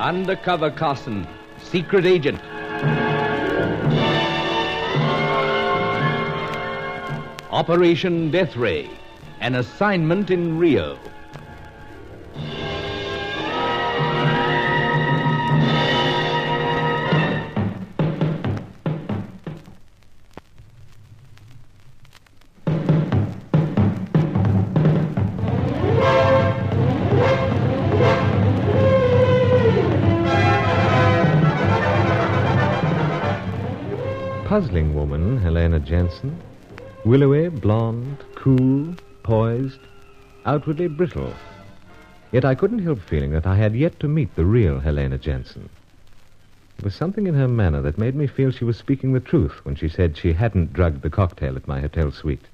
Undercover Carson, secret agent. Operation Deathray, an assignment in Rio. Puzzling woman, Helena Jensen. Willowy, blonde, cool, poised, outwardly brittle. Yet I couldn't help feeling that I had yet to meet the real Helena Jensen. There was something in her manner that made me feel she was speaking the truth when she said she hadn't drugged the cocktail at my hotel suite.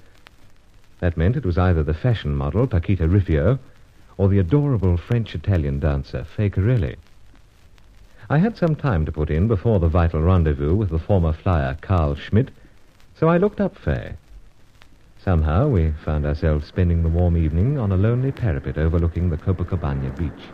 That meant it was either the fashion model, Paquita Riffio, or the adorable French-Italian dancer, Fay Corelli. I had some time to put in before the vital rendezvous with the former flyer, Carl Schmidt, so I looked up Fay. Somehow we found ourselves spending the warm evening on a lonely parapet overlooking the Copacabana beach.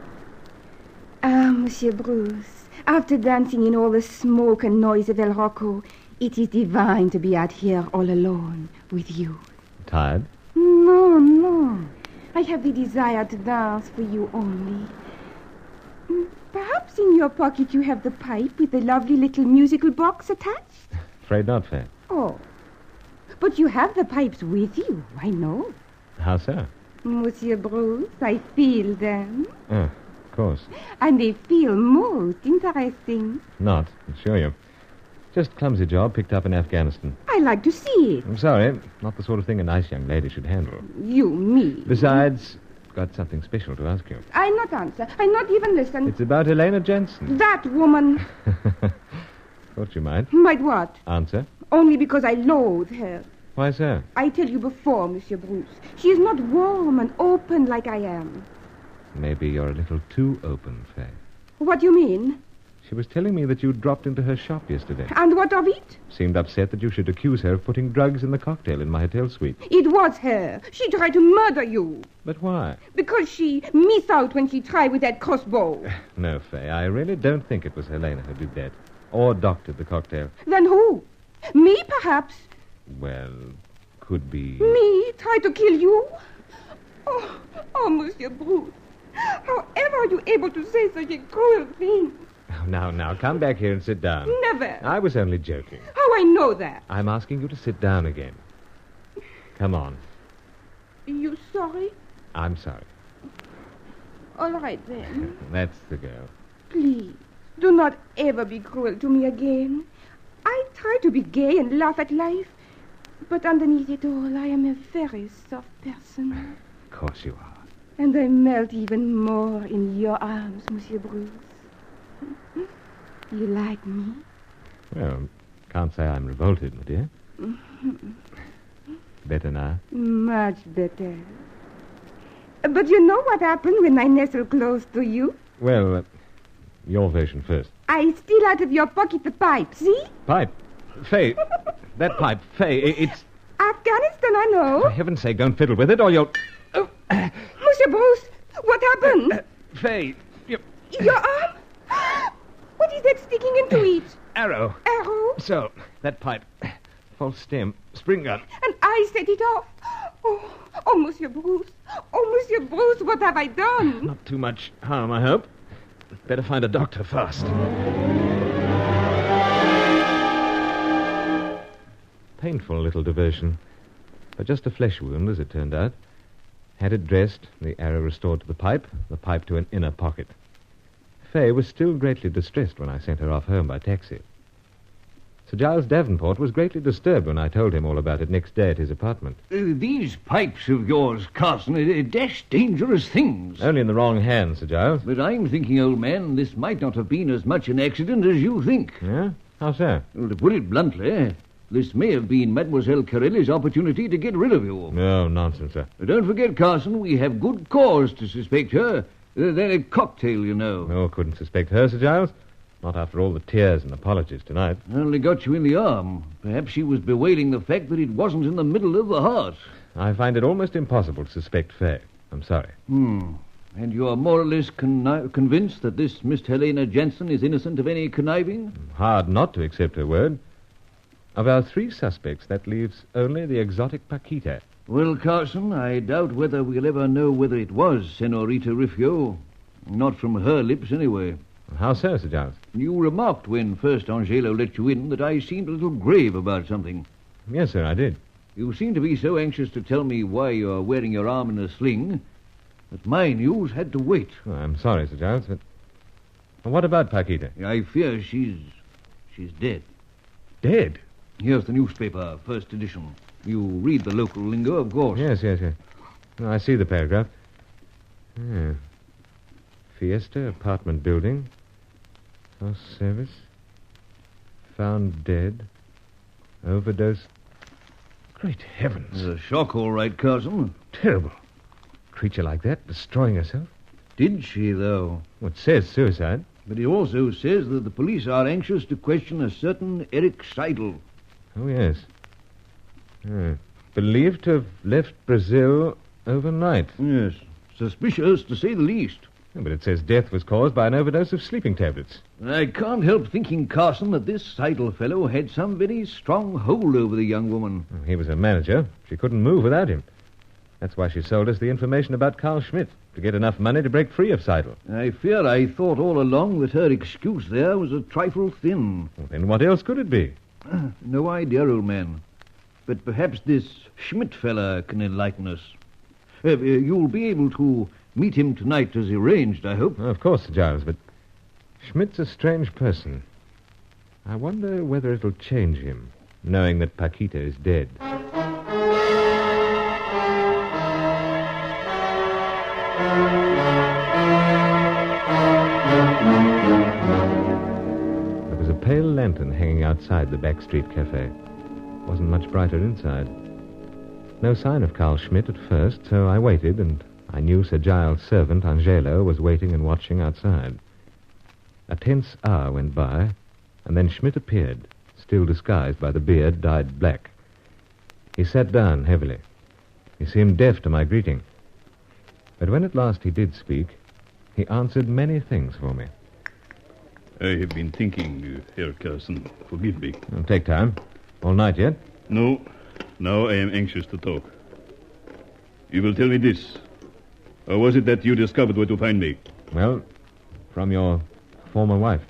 Ah, Monsieur Bruce, after dancing in all the smoke and noise of El Rocco, it is divine to be out here all alone with you. Tired? No. I have the desire to dance for you only. Perhaps in your pocket you have the pipe with the lovely little musical box attached? Afraid not, Fay. Oh. But you have the pipes with you, I know. How so? Monsieur Bruce, I feel them. Oh, of course. And they feel most interesting. Not, I assure you. Just clumsy job picked up in Afghanistan. I like to see it. I'm sorry, not the sort of thing a nice young lady should handle. You, me. Besides, got something special to ask you. I not answer. I not even listen. It's about Helena Jensen. That woman. Thought you might. Might what? Answer. Only because I loathe her. Why so? I tell you before, Monsieur Bruce. She is not warm and open like I am. Maybe you're a little too open, Fay. What do you mean? She was telling me that you dropped into her shop yesterday. And what of it? Seemed upset that you should accuse her of putting drugs in the cocktail in my hotel suite. It was her. She tried to murder you. But why? Because she missed out when she tried with that crossbow. No, Fay, I really don't think it was Helena who did that. Or doctored the cocktail. Then who? Me, perhaps? Well, could be... Me try to kill you? Oh, Monsieur Bruce. However are you able to say such a cruel thing? Now, come back here and sit down. Never. I was only joking. How I know that? I'm asking you to sit down again. Come on. You sorry? I'm sorry. All right, then. That's the girl. Please, do not ever be cruel to me again. I try to be gay and laugh at life, but underneath it all, I am a very soft person. Of course you are. And I melt even more in your arms, Monsieur Bruce. You like me? Well, can't say I'm revolted, my dear. Better now? Much better. But you know what happened when I nestle close to you? Well, your version first. I steal out of your pocket the pipe, see? Pipe? Fay, that pipe, Fay, it's... Afghanistan, I know. For heaven's sake, don't fiddle with it or you'll... Oh. Monsieur Bruce, what happened? Fay, Your arm? What is that sticking into it? Arrow. Arrow? So, that pipe, false stem, spring gun. And I set it off. Oh, Monsieur Bruce. Oh, Monsieur Bruce, what have I done? Not too much harm, I hope. Better find a doctor fast. Painful little diversion, but just a flesh wound, as it turned out. Had it dressed, the arrow restored to the pipe to an inner pocket. Fay was still greatly distressed when I sent her off home by taxi. Sir Giles Davenport was greatly disturbed when I told him all about it next day at his apartment. These pipes of yours, Carson, are dashed dangerous things. Only in the wrong hands, Sir Giles. But I'm thinking, old man, this might not have been as much an accident as you think. Yeah? How so? Well, to put it bluntly, this may have been Mademoiselle Corelli's opportunity to get rid of you. No, nonsense, sir. But don't forget, Carson, we have good cause to suspect her. That cocktail, you know. No, couldn't suspect her, Sir Giles. Not after all the tears and apologies tonight. Only got you in the arm. Perhaps she was bewailing the fact that it wasn't in the middle of the heart. I find it almost impossible to suspect Fay. I'm sorry. And you are more or less convinced that this Miss Helena Jensen is innocent of any conniving? Hard not to accept her word. Of our 3 suspects, that leaves only the exotic Paquita. Well, Carson, I doubt whether we'll ever know whether it was Senorita Rifio. Not from her lips, anyway. How so, Sir Giles? You remarked when first Angelo let you in that I seemed a little grave about something. Yes, sir, I did. You seem to be so anxious to tell me why you're wearing your arm in a sling that my news had to wait. Oh, I'm sorry, Sir Giles, but... Well, what about Paquita? I fear she's dead. Dead? Here's the newspaper, first edition. You read the local lingo, of course. Yes. Oh, I see the paragraph. Yeah. Fiesta apartment building. House service. Found dead. Overdose. Great heavens. A shock, all right, Carson. Terrible. Creature like that destroying herself. Did she, though? Well, it says suicide. But it also says that the police are anxious to question a certain Eric Seidel. Oh, yes. Believed to have left Brazil overnight. Yes. Suspicious, to say the least. But it says death was caused by an overdose of sleeping tablets. I can't help thinking, Carson, that this Seidel fellow had some very strong hold over the young woman. He was her manager. She couldn't move without him. That's why she sold us the information about Carl Schmidt, to get enough money to break free of Seidel. I fear I thought all along that her excuse there was a trifle thin. Well, then what else could it be? No idea, old man. But perhaps this Schmidt fella can enlighten us. You'll be able to meet him tonight as arranged, I hope. Of course, Sir Giles, but Schmidt's a strange person. I wonder whether it'll change him, knowing that Paquita is dead. There was a pale lantern hanging outside the backstreet cafe. Wasn't much brighter inside. No sign of Carl Schmidt at first, so I waited, and I knew Sir Giles' servant, Angelo, was waiting and watching outside. A tense hour went by, and then Schmidt appeared, still disguised by the beard dyed black. He sat down heavily. He seemed deaf to my greeting. But when at last he did speak, he answered many things for me. I have been thinking, Herr Carson. Forgive me. Take time. All night yet? No. Now I am anxious to talk. You will tell me this. How was it that you discovered where to find me? Well, from your former wife.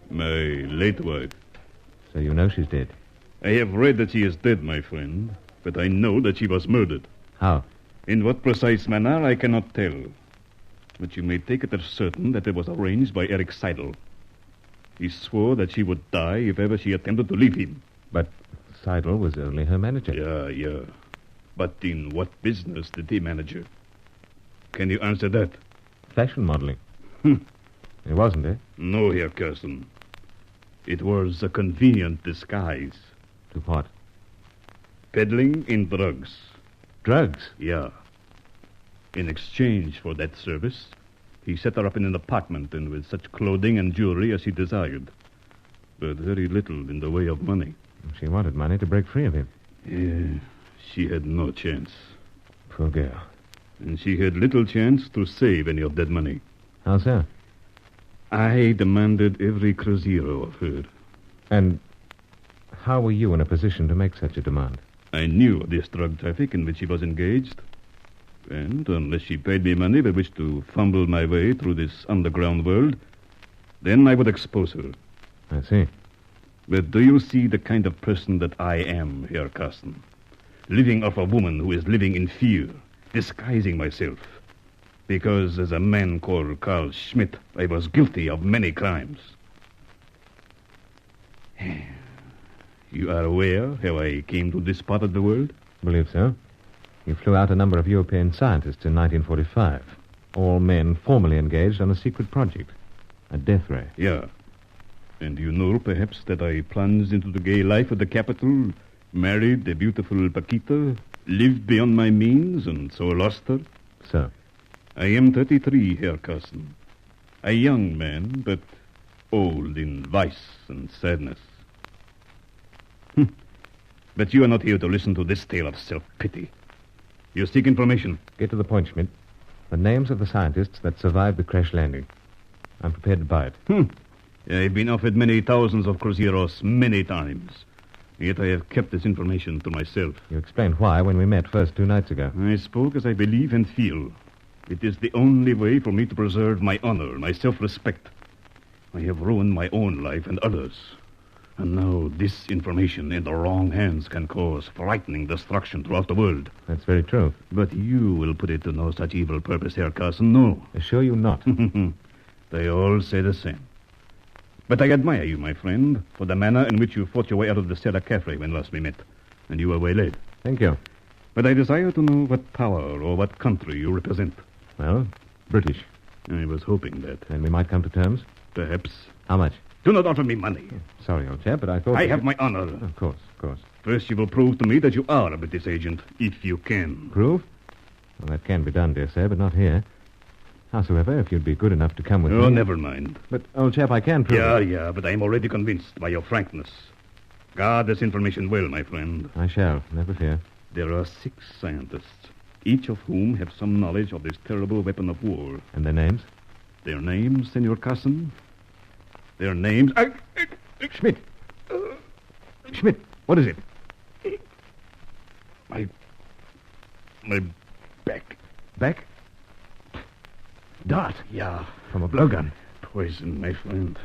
My late wife. So you know she's dead. I have read that she is dead, my friend, but I know that she was murdered. How? In what precise manner, I cannot tell. But you may take it as certain that it was arranged by Eric Seidel. He swore that she would die if ever she attempted to leave him. But Seidel was only her manager. Yeah. But in what business did he manage her? Can you answer that? Fashion modeling. It wasn't, eh? No, Herr Carson. It was a convenient disguise. To what? Peddling in drugs. Drugs? Yeah. In exchange for that service, he set her up in an apartment and with such clothing and jewelry as he desired. But very little in the way of money. She wanted money to break free of him. Yeah, she had no chance. Poor girl. And she had little chance to save any of that money. How so? I demanded every cruziro of her. And how were you in a position to make such a demand? I knew of this drug traffic in which she was engaged. And unless she paid me money by which to fumble my way through this underground world, then I would expose her. I see. But do you see the kind of person that I am, Herr Carson? Living off a woman who is living in fear, disguising myself. Because as a man called Carl Schmidt, I was guilty of many crimes. You are aware how I came to this part of the world? Believe so. You flew out a number of European scientists in 1945. All men formally engaged on a secret project. A Deathray. Yeah. And you know, perhaps, that I plunged into the gay life of the capital, married a beautiful Paquita, lived beyond my means, and so lost her? So? I am 33, Herr Carson. A young man, but old in vice and sadness. But you are not here to listen to this tale of self-pity. You seek information. Get to the point, Schmidt. The names of the scientists that survived the crash landing. I'm prepared to buy it. I've been offered many thousands of cruceros many times. Yet I have kept this information to myself. You explained why when we met first 2 nights ago. I spoke as I believe and feel. It is the only way for me to preserve my honor, my self-respect. I have ruined my own life and others. And now this information in the wrong hands can cause frightening destruction throughout the world. That's very true. But you will put it to no such evil purpose, Herr Carson, no. Assure you not. They all say the same. But I admire you, my friend, for the manner in which you fought your way out of the cellar cafe when last we met. And you were waylaid. Thank you. But I desire to know what power or what country you represent. Well, British. I was hoping that. Then we might come to terms. Perhaps. How much? Do not offer me money. Sorry, old chap, but I thought... I have my honor. Of course, of course. First, you will prove to me that you are a British agent, if you can. Prove? Well, that can be done, dear sir, but not here. Howsoever, if you'd be good enough to come with me... Oh, never mind. But, old chap, I can prove it. Yeah, but I am already convinced by your frankness. Guard this information well, my friend. I shall, never fear. There are 6 scientists, each of whom have some knowledge of this terrible weapon of war. And their names? Their names, Senor Carson? Their names... Schmidt! Schmidt, what is it? My back. Back? Dart? Yeah. From a blowgun. Poison, my friend.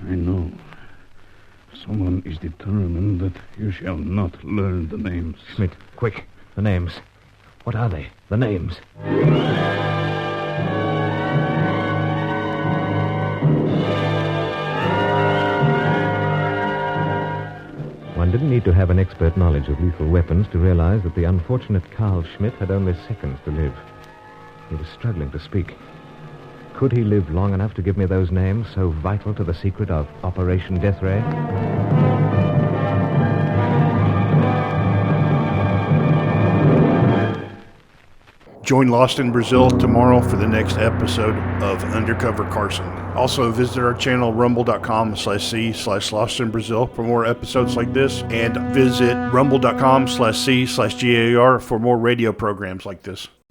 I know. Someone is determined that you shall not learn the names. Schmidt, quick. The names. What are they? The names. One didn't need to have an expert knowledge of lethal weapons to realize that the unfortunate Carl Schmidt had only seconds to live. He was struggling to speak. Could he live long enough to give me those names so vital to the secret of Operation Deathray? Join Lost in Brazil tomorrow for the next episode of Undercover Carson. Also visit our channel rumble.com/c/Lost in Brazil for more episodes like this, and visit rumble.com/c/GAR for more radio programs like this.